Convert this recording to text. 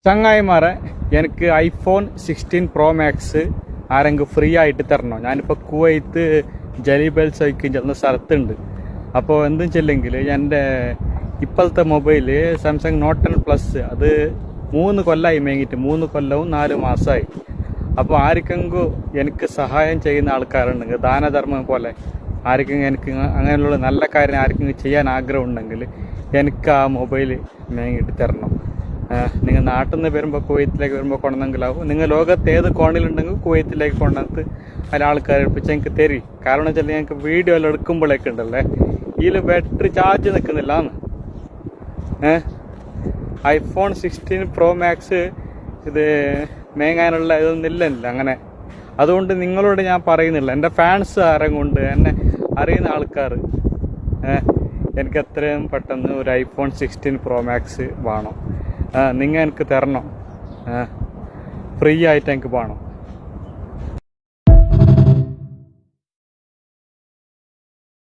ചങ്ങായിമാരെ എനിക്ക് iPhone 16 pro max ആരെങ്കിലും ഫ്രീ ആയിട്ട് തരണോ? ഞാനിപ്പോൾ കുവൈത്ത് ജലീബൽ സൈക്കിൾ എന്ന സ്ഥലത്തുണ്ട്. അപ്പോൾ എന്തും ചെല്ലെങ്കിൽ എൻ്റെ ഇപ്പോഴത്തെ മൊബൈല് സാംസങ് നോട്ട് 10 പ്ലസ് അത് 3 കൊല്ലമായി മേങ്ങിയിട്ട് 3 കൊല്ലവും 4 മാസമായി. അപ്പോൾ ആർക്കെങ്കിലും എനിക്ക് സഹായം ചെയ്യുന്ന ആൾക്കാരുണ്ടെങ്കിൽ ദാനധർമ്മം പോലെ ആർക്കെങ്കിലും എനിക്ക് അങ്ങനെയുള്ള നല്ല കാര്യം ആർക്കെങ്കിലും ചെയ്യാൻ ആഗ്രഹം ഉണ്ടെങ്കിൽ എനിക്ക് ആ മൊബൈൽ മേങ്ങിയിട്ട് തരണം. നിങ്ങൾ നാട്ടിൽ നിന്ന് വരുമ്പോൾ കുവൈത്തിലേക്ക് വരുമ്പോൾ കൊണ്ടുവന്നെങ്കിലാവും. നിങ്ങൾ ലോകത്ത് ഏത് കോണിലുണ്ടെങ്കിൽ കുവൈത്തിലേക്ക് കൊണ്ടുവന്നിട്ട് അതിൽ ആൾക്കാർ എടുപ്പിച്ച് എനിക്ക് തരും. കാരണം വെച്ചാൽ ഞങ്ങൾക്ക് വീഡിയോ എല്ലാം എടുക്കുമ്പോഴേക്ക് ഉണ്ടല്ലേ ഇതിൽ ബാറ്ററി ചാർജ് നിൽക്കുന്നില്ല. ഐഫോൺ 16 പ്രോ മാക്സ് ഇത് മേങ്ങാനുള്ള ഇതൊന്നും ഇല്ല അങ്ങനെ. അതുകൊണ്ട് നിങ്ങളോട് ഞാൻ പറയുന്നില്ല, എൻ്റെ ഫാൻസ് ആരും കൊണ്ട് എന്നെ അറിയുന്ന ആൾക്കാർ എനിക്ക് എത്രയും പെട്ടെന്ന് ഒരു ഐഫോൺ 16 പ്രോ മാക്സ് വേണം. നിങ്ങൾ എനിക്ക് തരണം, ഫ്രീ ആയിട്ട് എനിക്ക് വേണം.